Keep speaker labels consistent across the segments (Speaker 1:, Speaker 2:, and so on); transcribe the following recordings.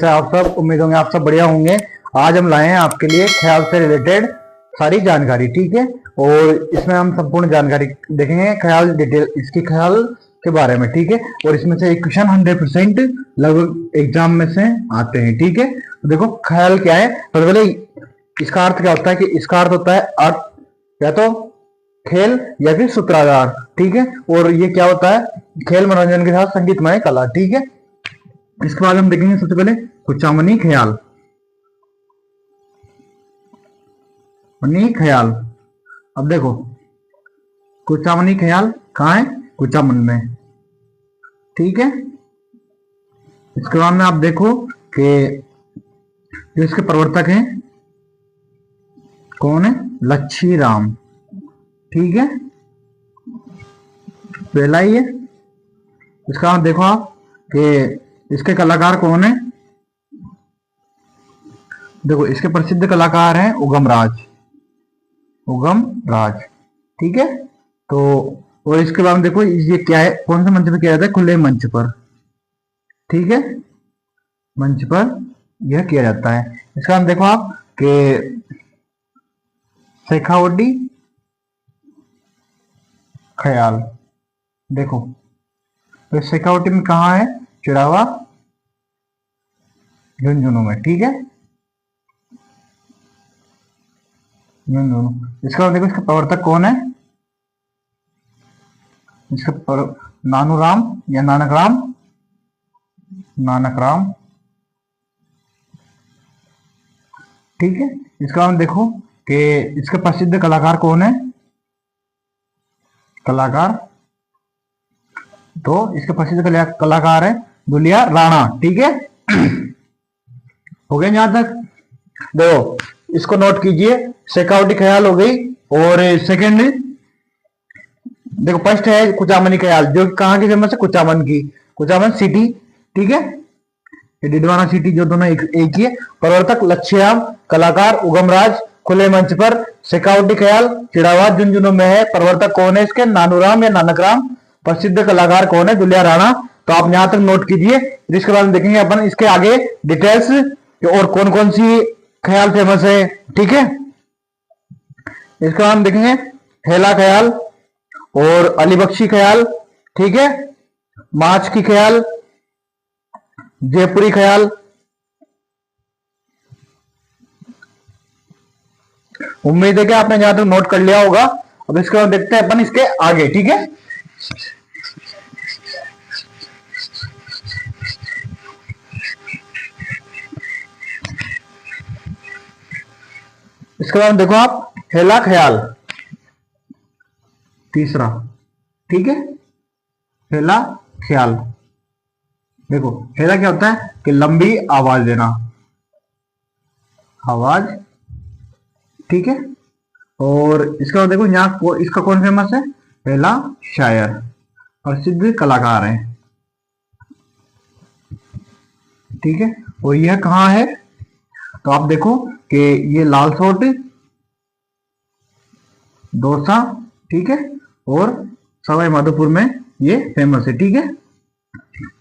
Speaker 1: कैसे आप सब, उम्मीद होंगे आप सब बढ़िया होंगे। आज हम लाए हैं आपके लिए ख्याल से रिलेटेड सारी जानकारी, ठीक है। और इसमें हम संपूर्ण जानकारी देखेंगे ख्याल डिटेल इसकी ख्याल के बारे में, ठीक है। और इसमें से एक क्वेश्चन 100% लगभग एग्जाम में से आते हैं, ठीक है। तो देखो ख्याल क्या है, सबसे पहले इसका अर्थ क्या होता है कि इसका अर्थ होता है अर्थ या तो खेल या फिर सूत्राधार, ठीक है। और ये क्या होता है, खेल मनोरंजन के साथ संगीतमय कला, ठीक है। इसके बाद हम देखेंगे सबसे पहले कुचामनी ख्याल। मनी ख्याल, अब देखो कुचामनी ख्याल कहाँ है, कुचामन में, ठीक है। इसके बाद में आप देखो कि जो इसके प्रवर्तक हैं कौन है, लच्छी राम, ठीक है, पहला ही है। इसका देखो आप कि इसके कलाकार कौन है, देखो इसके प्रसिद्ध कलाकार हैं उगम राज, ठीक है। तो और इसके बाद देखो ये क्या है, कौन से मंच पे किया जाता है, खुले मंच पर, ठीक है, मंच पर यह किया जाता है। इसका नाम देखो आप कि शेखावटी ख्याल, देखो तो शेखावटी में कहाँ है, चिड़ावा झुंझुनू में, ठीक है, झुंझुनू। इसका देखो इसका प्रवर्तक कौन है, इसका नानूराम या नानक राम, ठीक है। इसका हम देखो कि इसके प्रसिद्ध कलाकार कौन है, तो इसके प्रसिद्ध कलाकार है दुलिया राणा, ठीक है। हो गए यहां तक, देखो इसको नोट कीजिए, शेखावटी ख्याल हो गई। और सेकंड देखो फर्स्ट है कुचामनी ख्याल, जो कहाँ की फेमस है, कुचामन सिटी, ठीक है, डिडवाना सिटी, जो दोनों एक ही है। प्रवर्तक लच्छीराम, कलाकार उगमराज, खुले मंच पर। शेखावटी ख्याल चिड़ावा झुंझुनू में है, प्रवर्तक कौन है इसके, नानूराम या नानक राम, प्रसिद्ध कलाकार कौन है, दुलिया राणा। तो आप यहां तक नोट कीजिए, इसके बाद देखेंगे अपन इसके आगे डिटेल्स और कौन कौन सी ख्याल फेमस है, ठीक है। इसके बाद हम देखेंगे हेला ख्याल और अलीबख्शी ख्याल, ठीक है, माच की ख्याल, जयपुरी ख्याल। उम्मीद है कि आपने जहां तक नोट कर लिया होगा। अब इसके बाद देखते हैं अपन इसके आगे, ठीक है। इसके बाद देखो आप हेला ख्याल तीसरा, ठीक है, हेला ख्याल। देखो हेला क्या होता है कि लंबी आवाज देना, ठीक है। और इसके बाद देखो यहाँ इसका कौन फेमस है, हेला शायर, प्रसिद्ध कलाकार है, ठीक है। और यह कहाँ है, तो आप देखो कि ये लालसोट दौसा, ठीक है, और सवाई माधोपुर में ये फेमस है, ठीक है।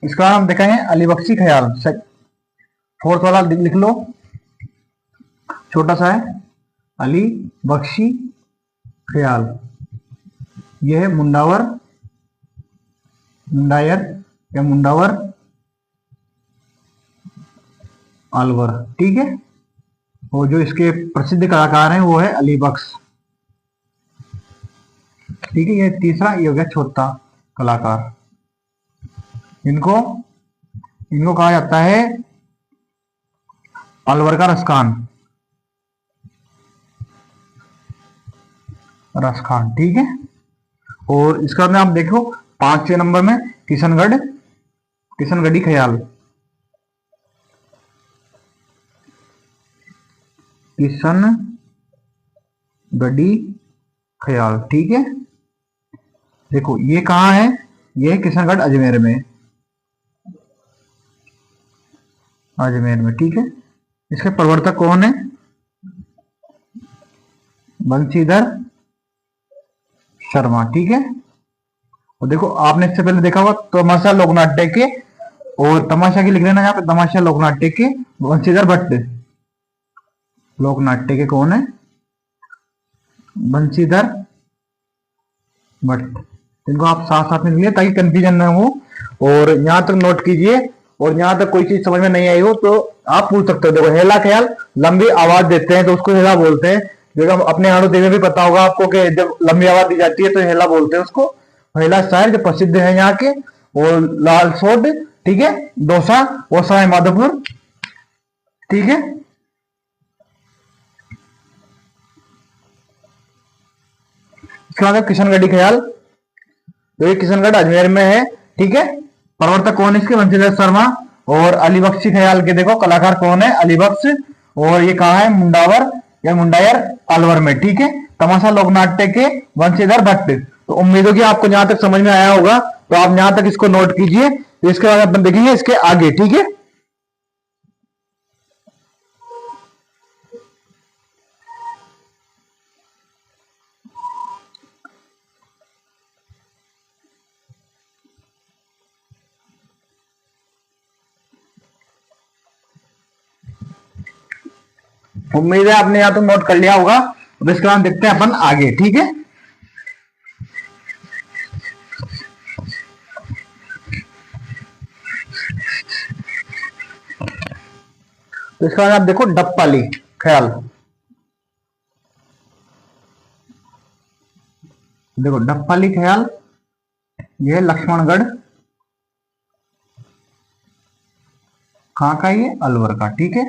Speaker 1: इसका नाम देखेंगे अलीबख्शी ख्याल, फोर्थ वाला लिख लो, छोटा सा है, अलीबख्शी ख्याल। यह है मुंडावर अलवर, ठीक है। और जो इसके प्रसिद्ध कलाकार हैं वो है अलीबख्श, ठीक है। ये तीसरा ये हो गया छोटा कलाकार, इनको कहा जाता है अलवर का रसखान, ठीक है। और इसका में आप देखो 5वें नंबर में किशनगढ़ी ख्याल, ठीक है। देखो ये कहाँ है, ये किशनगढ़ अजमेर में, ठीक है। इसके प्रवर्तक कौन है, बंशीधर शर्मा, ठीक है। और देखो आपने इससे पहले देखा होगा तमाशा लोकनाट्य के और तमाशा की लिख लेना यहाँ पे, तमाशा लोकनाट्य के बंशीधर भट्ट। लोकनाट्य के कौन है? बंशीधर भट्ट। इनको आप साथ साथ में लिखिए ताकि कंफ्यूजन ना हो। और यहां तक नोट कीजिए, और यहां तक कोई चीज समझ में नहीं आई हो तो आप पूछ सकते हो। देखो हेला ख्याल लंबी आवाज देते हैं तो उसको हेला बोलते हैं। जो अपने यहाँ में भी पता होगा आपको कि जब लंबी आवाज दी जाती है तो हेला बोलते हैं उसको। हेला शायर जो प्रसिद्ध है यहाँ के, और लाल सोड, ठीक है, डोसा और सवाई माधोपुर, ठीक है। इसके बाद किशनगढ़ी ख्याल, तो ये किशनगढ़ अजमेर में है, ठीक है। प्रवर्तक कौन है इसके? बंशीधर शर्मा। और अलीबख्शी ख्याल के देखो कलाकार कौन है? अलीबख्श। और ये कहा है? मुंडावर या मुंडायर अलवर में, ठीक है। तमाशा लोकनाट्य के बंशीधर भट्ट। तो उम्मीद है कि आपको यहां तक समझ में आया होगा, तो आप यहां तक इसको नोट कीजिए। तो इसके बाद अपन देखेंगे इसके आगे, ठीक है। उम्मीद है आपने यहां तक नोट कर लिया होगा। अब इसके बाद देखते हैं अपन आगे, ठीक है। तो इसके बाद आप देखो डप्पाली ख्याल। देखो डप्पाली ख्याल, यह लक्ष्मणगढ़, कहां का? ये अलवर का, ठीक है।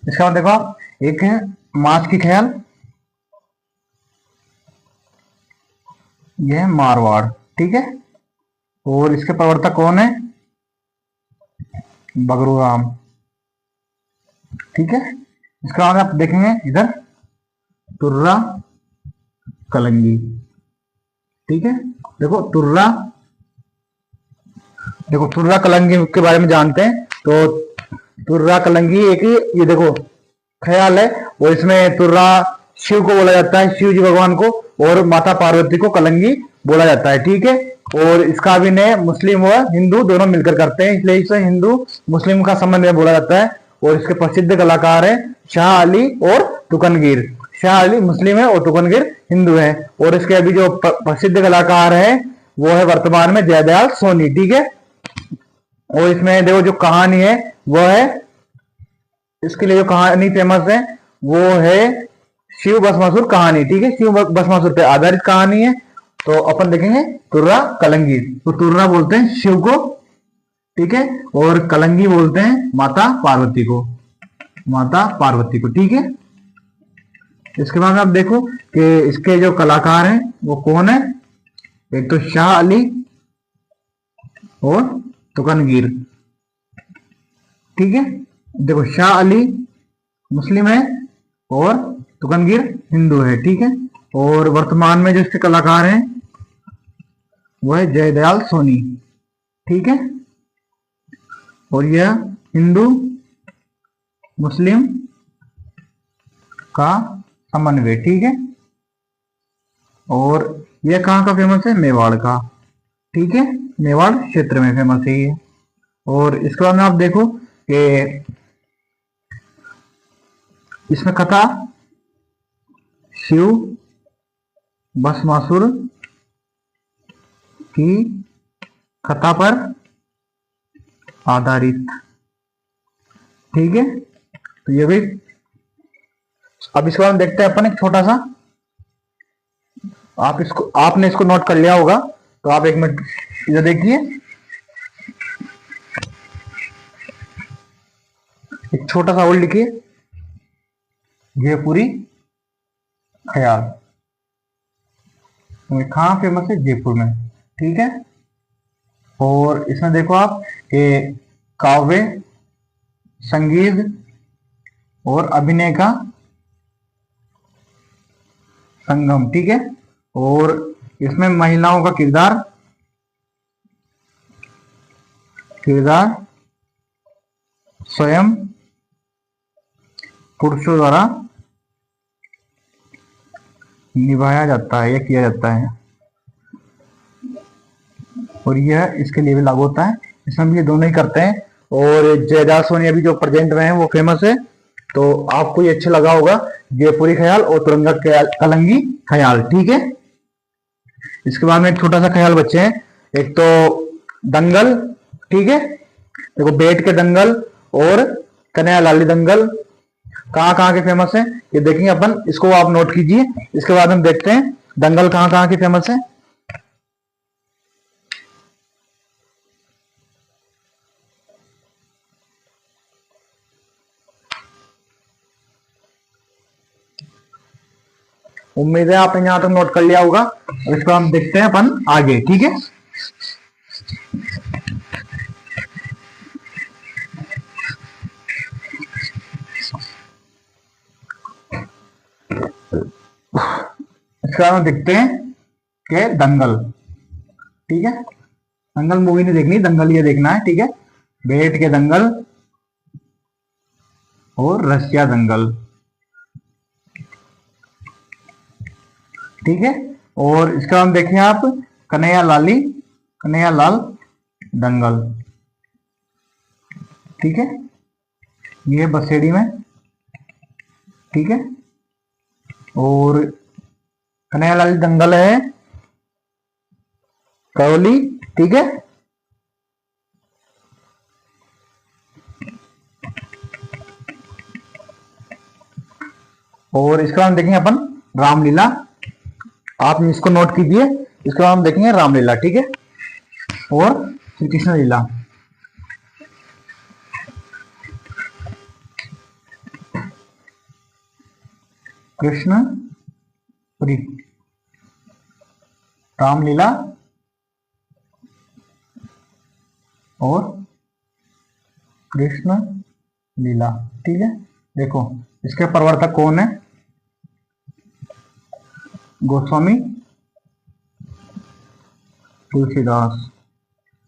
Speaker 1: इसके बाद देखो आप, एक है मास की ख्याल, यह मारवाड़, ठीक है। और इसके प्रवर्तक कौन है? बगरू राम, ठीक है। इसके बाद आप देखेंगे इधर तुर्रा कलंगी, ठीक है। देखो तुर्रा, देखो तुर्रा कलंगी के बारे में जानते हैं। तो तुर्रा कलंगी एक, ये देखो ख्याल है, और इसमें तुर्रा शिव को बोला जाता है, शिव जी भगवान को, और माता पार्वती को कलंगी बोला जाता है, ठीक है। और इसका अभिनय मुस्लिम व हिंदू दोनों मिलकर करते हैं, इसलिए इसे हिंदू मुस्लिम का संबंध में बोला जाता है। और इसके प्रसिद्ध कलाकार है शाह अली और तुकनगीर। शाह अली मुस्लिम है और तुकनगीर हिंदू है। और इसके अभी जो प्रसिद्ध कलाकार है वो है वर्तमान में जयदयाल सोनी, ठीक है। और इसमें देखो जो कहानी है वो है, इसके लिए जो कहानी फेमस है वो है शिव भस्मासुर कहानी, ठीक है। शिव भस्मासुर पे आधारित कहानी है। तो अपन देखेंगे तुर्रा कलंगी। तो तुर्रा बोलते हैं शिव को, ठीक है, और कलंगी बोलते हैं माता पार्वती को, माता पार्वती को, ठीक है। इसके बाद आप देखो कि इसके जो कलाकार हैं वो कौन है? एक तो शाह अली और तुकनगीर, ठीक है। देखो शाह अली मुस्लिम है और तुकनगीर हिंदू है, ठीक है। और वर्तमान में जो इसके कलाकार हैं वो है जयदयाल सोनी, ठीक है। और यह हिंदू मुस्लिम का समन्वय, ठीक है। और यह कहाँ का फेमस है? मेवाड़ का, ठीक है। मेवाड़ क्षेत्र में फेमस है ये। और इसके बाद में आप देखो कि इसमें कथा शिव भस्मासुर की कथा पर आधारित, ठीक है। तो ये भी, अब इसके बाद में देखते हैं अपन एक छोटा सा, आपने इसको नोट कर लिया होगा, तो आप एक मिनट इधर देखिए। एक छोटा सा और लिखिए, जयपुरी ख्याल। कहाँ फेमस है? जयपुर में, ठीक है। और इसमें देखो आप कि काव्य, संगीत और अभिनय का संगम, ठीक है। और इसमें महिलाओं का किरदार स्वयं पुरुषों द्वारा निभाया जाता है या किया जाता है। और यह इसके लिए भी लागू होता है इसमें भी ये दोनों ही करते हैं। और जयदास सोनी अभी जो प्रेजेंट में है वो फेमस है। तो आपको ये अच्छा लगा होगा, जयपुरी ख्याल और तुरंगा कलंगी ख्याल, ठीक है। इसके बाद में एक छोटा सा ख्याल बच्चे हैं, एक तो दंगल, ठीक है। देखो बेट के दंगल और कन्हैया लाली दंगल कहाँ कहाँ के फेमस है ये देखेंगे अपन, इसको आप नोट कीजिए। इसके बाद हम देखते हैं दंगल कहाँ कहाँ की फेमस है। उम्मीद है आपने यहां तक नोट कर लिया होगा। अब इसको हम देखते हैं अपन आगे, ठीक है। इसका हम देखते हैं कि दंगल, ठीक है। दंगल मूवी नहीं देखनी, दंगल ये देखना है, ठीक है। बेट के दंगल और रसिया दंगल, ठीक है। और इसका हम देखें आप कन्हैया लाल दंगल, ठीक है। ये बसेड़ी में, ठीक है। और कन्हैया लाल दंगल है करौली, ठीक है। और इसका हम देखेंगे अपन रामलीला, आप इसको नोट कीजिए। इसको हम देखेंगे रामलीला, ठीक है। और श्री कृष्ण लीला, कृष्णपुरी, रामलीला और कृष्ण लीला, ठीक है। देखो इसके प्रवर्तक कौन है, गोस्वामी तुलसीदास,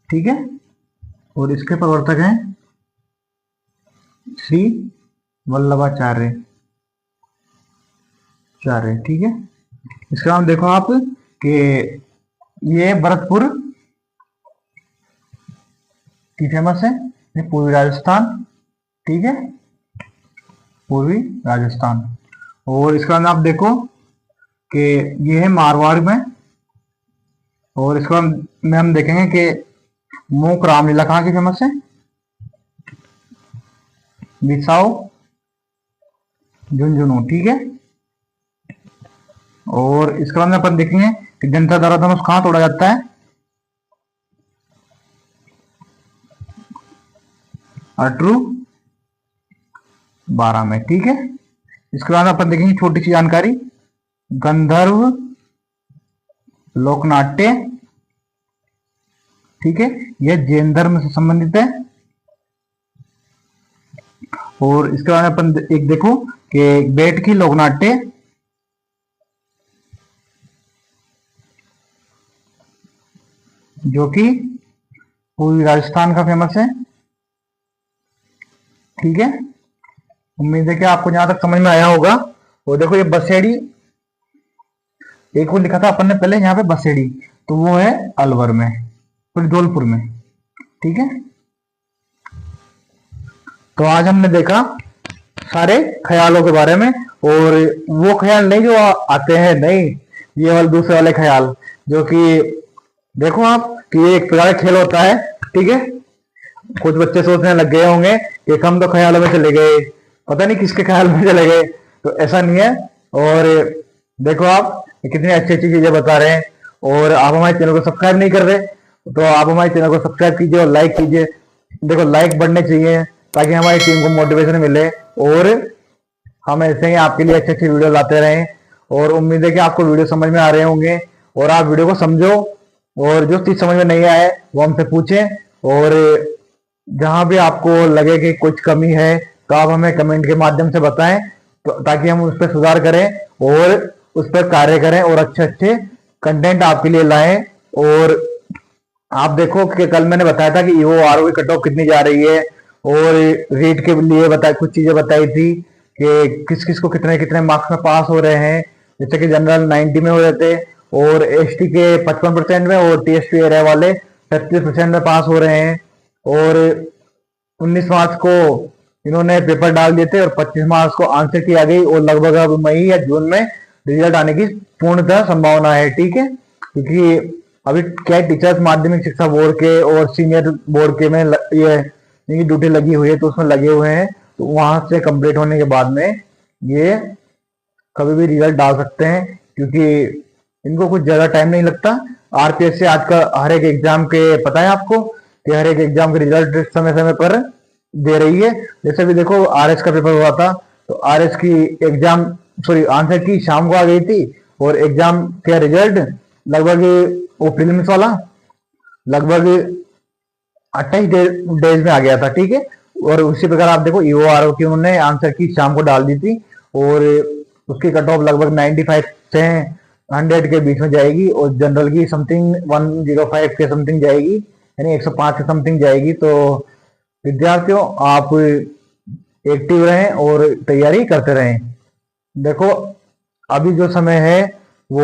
Speaker 1: ठीक है। और इसके प्रवर्तक हैं श्री वल्लभाचार्य, ठीक है। इसका नाम देखो आप कि ये भरतपुर की फेमस है, ये पूर्वी राजस्थान, ठीक है, पूर्वी राजस्थान। और इसका नाम आप देखो कि ये है मारवाड़ में। और इसको हम देखेंगे कि मूक रामलीला कहाँ की फेमस है, बिसाओ झुंझुनू, ठीक है। और इसके बाद में अपन देखेंगे कि जनता द्वारा धनुष कहाँ तोड़ा जाता है, अटरू 12 में, ठीक है। इसके बाद अपन देखेंगे छोटी सी जानकारी, गंधर्व लोकनाट्य, ठीक है, यह जैन धर्म से संबंधित है। और इसके बाद अपन एक देखो कि बेट की लोकनाट्य, जो कि पूर्वी राजस्थान का फेमस है, ठीक है। उम्मीद है कि आपको जहां तक समझ में आया होगा। और देखो ये बसेड़ी, एक वो लिखा था अपन ने पहले यहाँ पे बसेड़ी, तो वो है अलवर में, फिर धौलपुर में, ठीक है। तो आज हमने देखा सारे ख्यालों के बारे में, और वो ख्याल नहीं जो आते हैं, नहीं, ये वाले दूसरे वाले ख्याल, जो कि देखो आप कि ये एक प्रकार का खेल होता है, ठीक है। कुछ बच्चे सोचने लग गए होंगे कि हम तो ख्यालों में चले गए, पता नहीं किसके ख्याल में चले गए, तो ऐसा नहीं है। और देखो आप कितनी अच्छी अच्छी चीजें बता रहे हैं, और आप हमारे चैनल को सब्सक्राइब नहीं कर रहे, तो आप हमारे चैनल को सब्सक्राइब कीजिए और लाइक कीजिए। देखो लाइक बढ़ने चाहिए ताकि हमारी टीम को मोटिवेशन मिले, और हम ऐसे ही आपके लिए अच्छी अच्छी वीडियो लाते रहें। और उम्मीद है कि आपको वीडियो समझ में आ रहे होंगे, और आप वीडियो को समझो, और जो चीज समझ में नहीं आए वो हमसे पूछें। और जहां भी आपको लगे कि कुछ कमी है तो आप हमें कमेंट के माध्यम से बताएं, तो ताकि हम उस पर सुधार करें और उस पर कार्य करें और अच्छे अच्छे कंटेंट आपके लिए लाएं। और आप देखो कि कल मैंने बताया था कि ईओ आरओ की कट ऑफ कितनी जा रही है, और रीट के लिए बताई कुछ चीजें बताई थी कि किस किस को कितने कितने मार्क्स में पास हो रहे हैं। जैसे कि जनरल 90 में हो रहे थे, और एसटी के 55% में, और टीएसपी एरिया वाले 33% में पास हो रहे हैं। और 19 मार्च को इन्होंने पेपर डाल दिए थे और 25 मार्च को आंसर की आ गई और लगभग अब मई या जून में रिजल्ट आने की पूर्णतः संभावना है। ठीक है, क्योंकि अभी क्या टीचर्स माध्यमिक शिक्षा बोर्ड के और सीनियर बोर्ड के में ये इनकी ड्यूटी लगी हुई है, तो उसमें लगे हुए हैं, तो वहां से कंप्लीट होने के बाद में ये कभी भी रिजल्ट डाल सकते हैं, क्योंकि इनको कुछ ज्यादा टाइम नहीं लगता। आरपीएस से आज का हर एक एग्जाम के पता है आपको कि हर एक एग्जाम के रिजल्ट समय समय पर दे रही है। जैसे भी देखो आरएस का पेपर हुआ था, तो आरएस की एग्जाम आंसर की शाम को आ गई थी और एग्जाम का रिजल्ट लगभग वो प्रीलिम्स वाला लगभग 28 डेज में आ गया था। ठीक है, और उसी प्रकार आप देखो ईओआरओ की उन्होंने आंसर की शाम को डाल दी थी और उसकी कट ऑफ लगभग 95 से 100 के बीच में जाएगी और जनरल की समथिंग 105 के समथिंग जाएगी, यानी 105 के समथिंग जाएगी। तो विद्यार्थियों आप एक्टिव रहें और तैयारी करते रहें। देखो अभी जो समय है वो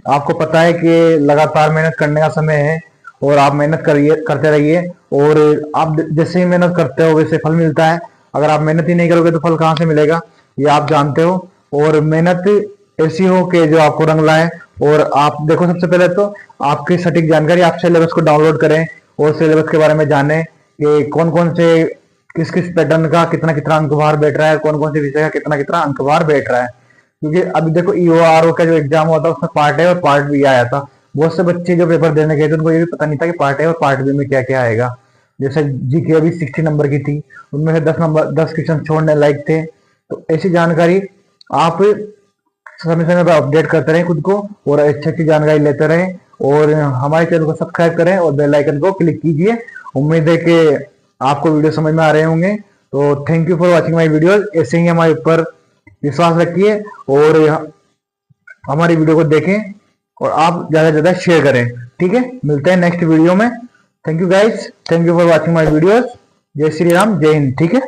Speaker 1: आपको पता है कि लगातार मेहनत करने का समय है और आप मेहनत करिए, करते रहिए, और आप जैसे ही मेहनत करते हो वैसे फल मिलता है। अगर आप मेहनत ही नहीं करोगे तो फल कहाँ से मिलेगा, ये आप जानते हो। और मेहनत ऐसी हो कि जो आपको रंग लाए। और आप देखो सबसे पहले तो आपकी सटीक जानकारी, आप सिलेबस को डाउनलोड करें और सिलेबस के बारे में जानें कि कौन कौन से किस किस पैटर्न का कितना कितना अंक भार बैठ रहा है, कौन कौन से विषय का कितना कितना अंक भार बैठ रहा है। क्योंकि अभी देखो ईओआरओ का जो एग्जाम हुआ था उसमें पार्ट ए और पार्ट बी आया था। बहुत से बच्चे जो पेपर देने गए थे उनको ये भी पता नहीं था कि पार्ट ए और पार्ट बी में क्या क्या आएगा। जैसे जीके अभी 60 नंबर की थी, उनमें से 10 क्वेश्चन छोड़ने लायक थे। तो ऐसी जानकारी आप समय समय पर अपडेट करते रहें खुद को और अच्छी अच्छी जानकारी लेते रहें और हमारे चैनल को सब्सक्राइब करें और बेल आइकन को क्लिक कीजिए। उम्मीद है कि आपको वीडियो समझ में आ रहे होंगे। तो thank you for watching my video. ऐसे ही हमारे ऊपर विश्वास रखिए और हमारी वीडियो को देखें और आप ज्यादा से ज्यादा शेयर करें। ठीक है, मिलते हैं नेक्स्ट वीडियो में। Thank you guys, thank you for watching my videos. जय श्री राम, जय हिंद। ठीक है।